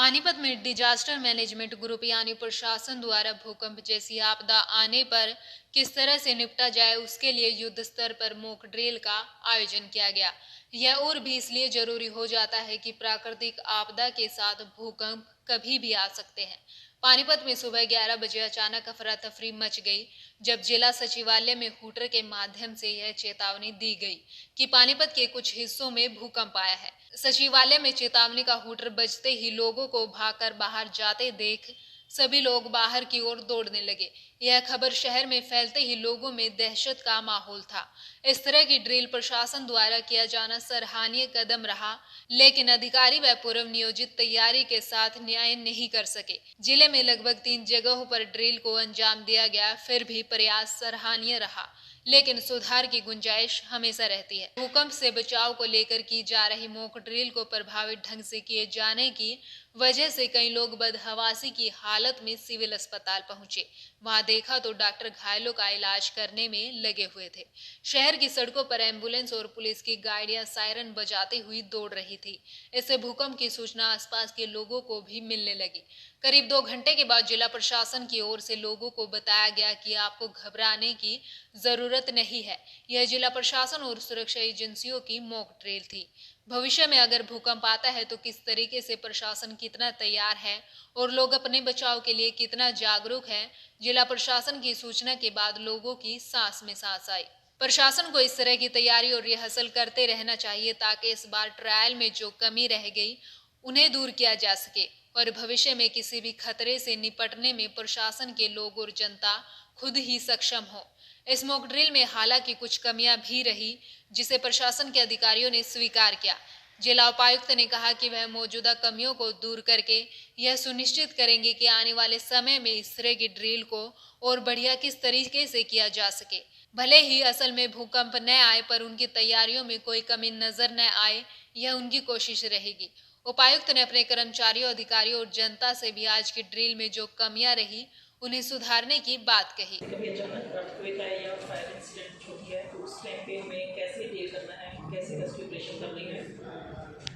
पानीपत में disaster management group यानी प्रशासन द्वारा भूकंप जैसी आपदा आने पर किस तरह से निपटा जाए उसके लिए युद्ध स्तर पर मॉक ड्रिल का आयोजन किया गया। यह और भी इसलिए जरूरी हो जाता है कि प्राकृतिक आपदा के साथ भूकंप कभी भी आ सकते हैं। पानीपत में सुबह 11 बजे अचानक अफरा तफरी मच गई जब जिला सचिवालय में हूटर के माध्यम से यह चेतावनी दी गई कि पानीपत के कुछ हिस्सों में भूकंप आया है। सचिवालय में चेतावनी का हूटर बजते ही लोगों को भागकर बाहर जाते देख सभी लोग बाहर की ओर दौड़ने लगे। यह खबर शहर में फैलते ही लोगों में दहशत का माहौल था। इस तरह की ड्रिल प्रशासन द्वारा किया जाना सराहनीय कदम रहा, लेकिन अधिकारी व पूर्व नियोजित तैयारी के साथ न्याय नहीं कर सके। जिले में लगभग 3 जगहों पर ड्रिल को अंजाम दिया गया, फिर भी प्रयास सराहनीय रहा, लेकिन सुधार की गुंजाइश हमेशा रहती है। भूकंप से बचाव को लेकर की जा रही मॉक ड्रिल को प्रभावित ढंग से किए जाने की वजह से कई लोग बदहवासी की हालत में सिविल अस्पताल पहुंचे। वहां देखा तो डॉक्टर घायलों का इलाज करने में लगे हुए थे। शहर की सड़कों पर एम्बुलेंस और पुलिस की गाड़ियां सायरन बजाती हुई दौड़ रही थी। इससे भूकंप की सूचना आसपास के लोगों को भी मिलने लगी। करीब 2 घंटे के बाद जिला प्रशासन की ओर से लोगों को बताया गया कि आपको घबराने की जरूरत नहीं है। यह जिला प्रशासन और सुरक्षा एजेंसियों की मॉक ड्रिल थी। भविष्य में अगर भूकंप आता है तो किस तरीके से प्रशासन कितना तैयार है और लोग अपने बचाव के लिए कितना जागरूक है, जिला प्रशासन की सूचना के बाद लोगों की सांस में सांस आई। प्रशासन को इस तरह की तैयारी और रिहर्सल करते रहना चाहिए ताकि इस बार ट्रायल में जो कमी रह गई उन्हें दूर किया जा सके और भविष्य में किसी भी खतरे से निपटने में प्रशासन के लोग और जनता खुद ही सक्षम हो। इस मॉक ड्रिल में हालांकि कुछ कमियां भी रही, जिसे प्रशासन के अधिकारियों ने स्वीकार किया। जिला उपायुक्त ने कहा कि वह मौजूदा कमियों को दूर करके यह सुनिश्चित करेंगे कि आने वाले समय में इस तरह की ड्रिल को और बढ़िया किस तरीके से किया जा सके। भले ही असल में भूकंप न आए पर उनकी तैयारियों में कोई कमी नजर न आए, यह उनकी कोशिश रहेगी। उपायुक्त ने अपने कर्मचारियों, अधिकारियों और जनता से भी आज की ड्रिल में जो कमियां रही उन्हें सुधारने की बात कही। कभी अचानक अर्थक्वेक आया या फायर इंसिडेंट हो गया है तो उस टाइम पे हमें कैसे डील करना है, कैसे रेस्क्यू ऑपरेशन करनी है,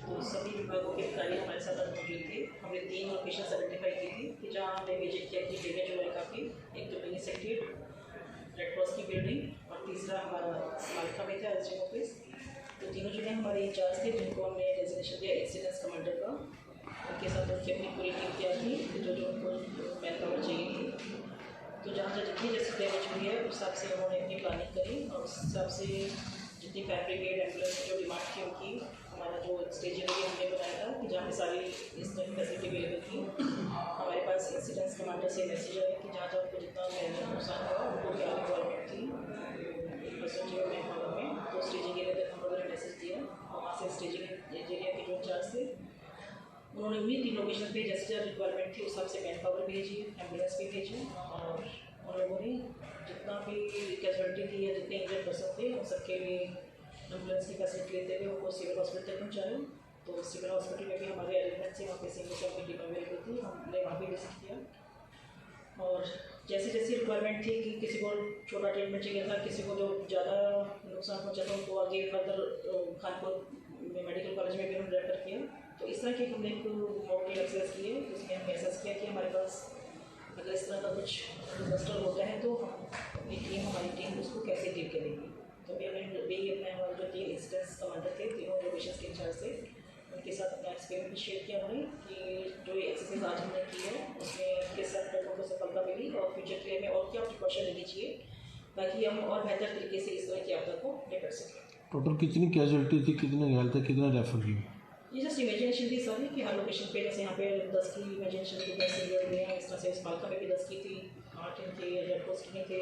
तो सभी विभागों के अधिकारी हमारे साथ मौजूद थे। हमने 3 लोकेशन आइडेंटिफाई की थी कि जहाँ हमने विजिट किया कि डैमेज हुआ है काफ़ी। एक तो मिनी सेक्रेटरीट, रेड क्रॉस की बिल्डिंग और तीसरा हमारा मालिका में था एसडीएम ऑफिस। तो तीनों जगह हमारे इंचार्ज थे जिनको हमने डेजिग्नेशन दिया इंसिडेंस कमांडर का। उनके साथ उनकी अपनी पूरी टीम तैयार थी जो जो उनको मैन पावर चाहिए थी। तो जहाँ जितनी जैसे डैमेज हुई है उस हिसाब से उन्होंने अपनी प्लानिंग करी और उस हिसाब से जितनी फायर ब्रिगेड एम्बुलेंस जो डिमांड थी उनकी, हमारा जो स्टेज एरिया हमने बनाया था कि जहाँ पे सारी इंस्टेंट फैसिलिटी अवेलेबल थी। हमारे पास इंसिडेंस कमांडर से मैसेज आया कि जहाँ जहाँ उनको जितना नुकसान हुआ उनको क्या रिक्वायरमेंट थी परसेंटेज में पावर में, तो स्टेजिंग एरिया तक हम लोगों ने मैसेज दिया और वहाँ से स्टेजिंग एरिया के जो इंचार्ज थे उन्होंने उन्हीं 3 लोकेशन पे जैसे जैसे रिक्वायरमेंट थी उस हिसाब से मैन पावर भेजी, एम्बुलेंस भी भेजी और उन लोगों ने जितना भी कैजुअलिटी थी या जितने इंजर्ड पर्सन थे उन सबके लिए एम्बुलेंस की फैसिलिटी लेते हुए उनको सिविल हॉस्पिटल तक पहुँचाया। तो सिविल हॉस्पिटल में भी हमारे अरेंजमेंट थे, वहाँ पे सिंगल सब की टीम अवेलेबल थी, हमने वहाँ भी विजिट किया। और जैसी जैसी रिक्वायरमेंट थी कि किसी को छोटा ट्रीटमेंट चाहिए था, किसी को जो ज़्यादा नुकसान पहुँचा था उनको आगे फर्दर खानपुर मेडिकल कॉलेज में भी उन्होंने रेफर किया। तो इस तरह की हमने एक मॉक ड्रिल एक्सरसाइज की है जिसमें हमने एहसास किया कि हमारे पास अगर इस तरह का कुछ डिजास्टर होता है तो हमारी टीम उसको कैसे डील करेगी। तो भी हमने अपने हमारे जो 3 इंसिडेंस कमांडर थे, तीनों लोकेशन के इंचार्ज थे, उनके साथ अपना एक्सपीरियंस भी शेयर किया हमने कि जो ये एक्सरसाइज आज हमने की है उसमें किस तरह को सफलता मिली और फ्यूचर के लिए हमें और क्या प्रिकॉशन लेनी चाहिए ताकि हम और बेहतर तरीके से इस तरह की आपदा को निपट सकें। टोटल कितनी कैजुअलिटी थी, कितने घायल थे, कितना रेफर किया? ये जस्ट इमेजिनेशन थी सर कि हर लोकेशन पे जैसे यहाँ पे 10 की इमेजिनेशन की 10 इंजर्ड हुए हैं, इस तरह से इस पालका में भी 10 की थी, 8 इनके रेड क्रॉस के थे,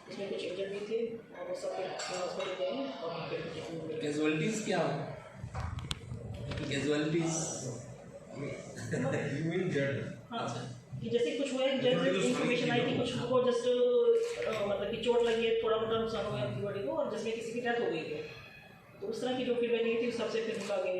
इसमें कुछ इंजर्ड भी थे और वो सब हॉस्पिटल गए और वहाँ पे कैजुअलिटीज़ क्या कैजुअलिटीज़ यू मीन डेड? हाँ कि जैसे कुछ हुआ है जैसे इन्फॉर्मेशन आई थी कुछ को जस्ट मतलब कि चोट लगी है, थोड़ा मोटा नुकसान हुआ है बॉडी को और जिसमें किसी की डेथ हो गई है, तो उस तरह की जो फीडबैक आई थी उस सबसे फिर उनका आगे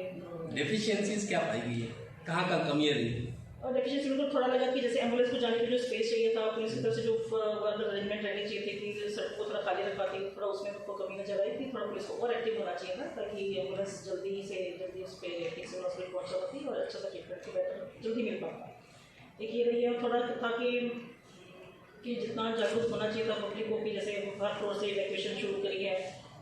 डेफिशिएंसीज क्या पाई गई है, कहाँ कहाँ कमियाँ रही? और डेफिशिएंसी बिल्कुल थोड़ा लगा कि जैसे एम्बुलेंस को जाने के लिए जो स्पेस चाहिए था, पुलिस की तरफ से जो वर्क अरेंजमेंट रहनी चाहिए थे कि सड़क को थोड़ा खाली रखवा के थोड़ा उसमें उनको कमी नजर आई कि थोड़ा पुलिस को और एक्टिव होना चाहिए था ताकि एम्बुलेंस जल्दी उस पर सिविल हॉस्पिटल पहुँच सकती और अच्छा सा ट्रीटमेंट को बेटर जल्दी मिल पाता। एक ये रही है थोड़ा था कि जितना जागरूक होना चाहिए था पब्लिक को कि जैसे हर फ्लोर से इवैक्यूएशन शुरू करी है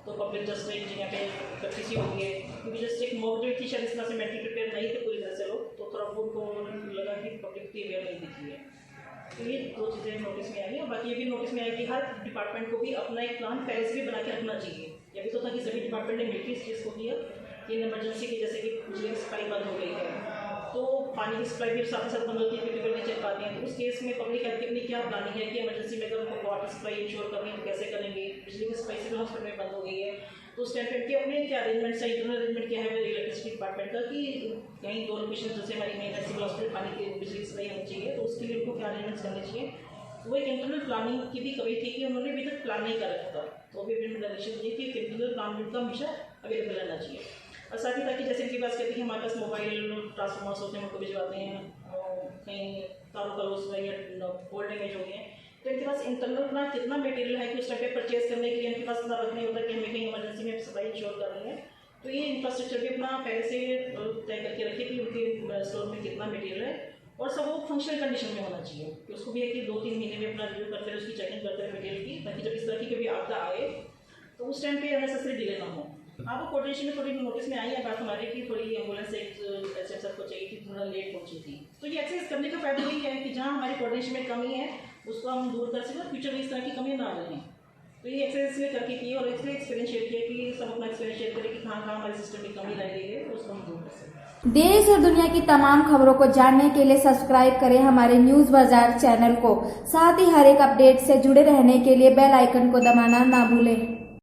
तो पब्लिक जस्ट एक जगह पे इकट्ठी सी हो गई है क्योंकि जस्ट एक मॉक ड्रिल थी शायद इस तरह से मेंटली प्रिपेयर नहीं थे पूरी तरह से लोग, तो थोड़ा उनको लगा कि पब्लिक की अवेयर नहीं दिखी है। तो ये दो चीज़ें नोटिस में आई हैं और बाकी ये भी नोटिस में आई कि हर डिपार्टमेंट को भी अपना एक प्लान पहले से भी बना के रखना चाहिए। ये भी तो था कि सभी डिपार्टमेंट ने मिलकर इस चीज़ को किया कि इमरजेंसी की जैसे कि बिजली की सप्लाई बंद हो गई है तो पानी की सप्लाई भी साथ ही साथ बंद होती है क्योंकि नहीं चल पाती है, तो उस केस में पब्लिक हेल्थ की अपनी क्या प्लानिंग है कि इमरजेंसी में अगर उनको वाटर सप्लाई इंश्योर करनी है तो कैसे करेंगे, बिजली की सप्लाई सिविल हॉस्पिटल में बंद हो गई है तो उस टाइम पे अपने क्या अरेंजमेंट्स है, इंटरनल अरेंजमेंट क्या है इलेक्ट्रिसिटी डिपार्टमेंट का कि कहीं दो लोकेशन जैसे हमारी मेन है सिविल हॉस्पिटल पानी की बिजली की सप्लाई होनी चाहिए तो उसके लिए उनको क्या अरेंजमेंट्स करने चाहिए। वो एक इंटरनल प्लानिंग की भी कमी थी कि उन्होंने अभी तक प्लान नहीं कर रखा था, तो अभी डायरेक्शन दी कि इंटरनल प्लान उनका हमेशा अवेलेबल रहना चाहिए। और साथ ही ताकि जैसे इनकी बात करती है कि हमारे पास मोबाइल ट्रांसफॉर्मर्स होते हैं उनको भिजवाते हैं कहीं तारों का लॉस हुआ या बोल्ड डैमेज हो गए हैं तो इनके पास इंटरनल अपना कितना मटेरियल है कि उस टाइम पे परचेज करने के लिए इनके पास इतना रखने होता है कि हमें कहीं इमरजेंसी में सप्लाई इंश्योर कर रही है, तो ये इंफ्रास्ट्रक्चर भी अपना पहले से तय करके रखे कि उनके स्टोर में कितना मटेरियल है और सब वो फंक्शनल कंडीशन में होना चाहिए कि उसको भी है कि 2-3 महीने में अपना रिव्यू करते रहे, उसकी चेकिंग करते रहे मटेरियल की ताकि जब इस तरह की कभी आपदा आए तो उस टाइम पे अननेसेसरी डिले ना हो। आपको कोऑर्डिनेशन में थोड़ी नोटिस में आई है बात हमारे की थोड़ी एम्बुलेंस एक एसएमएस को चाहिए कि थोड़ा लेट पहुंची थी, तो ये एक्सरसाइज करने का फायदा यही है कि जहाँ हमारी कोऑर्डिनेशन में कमी है उसको हम दूर कर सकें, फ्यूचर में इस तरह की कमी ना आ रही। तो ये एक्सरसाइज में करके की और इसलिए एक्सपीरियंस शेयर किया कि सब अपना एक्सपीरियंस शेयर करें कि कहाँ हमारे सिस्टम में कमी रह गई है तो उसको हम दूर कर सकें। देश और दुनिया की तमाम खबरों को जानने के लिए सब्सक्राइब करें हमारे न्यूज बाजार चैनल को, साथ ही हर एक अपडेट से जुड़े रहने के लिए बेल आइकन को दबाना ना भूलें।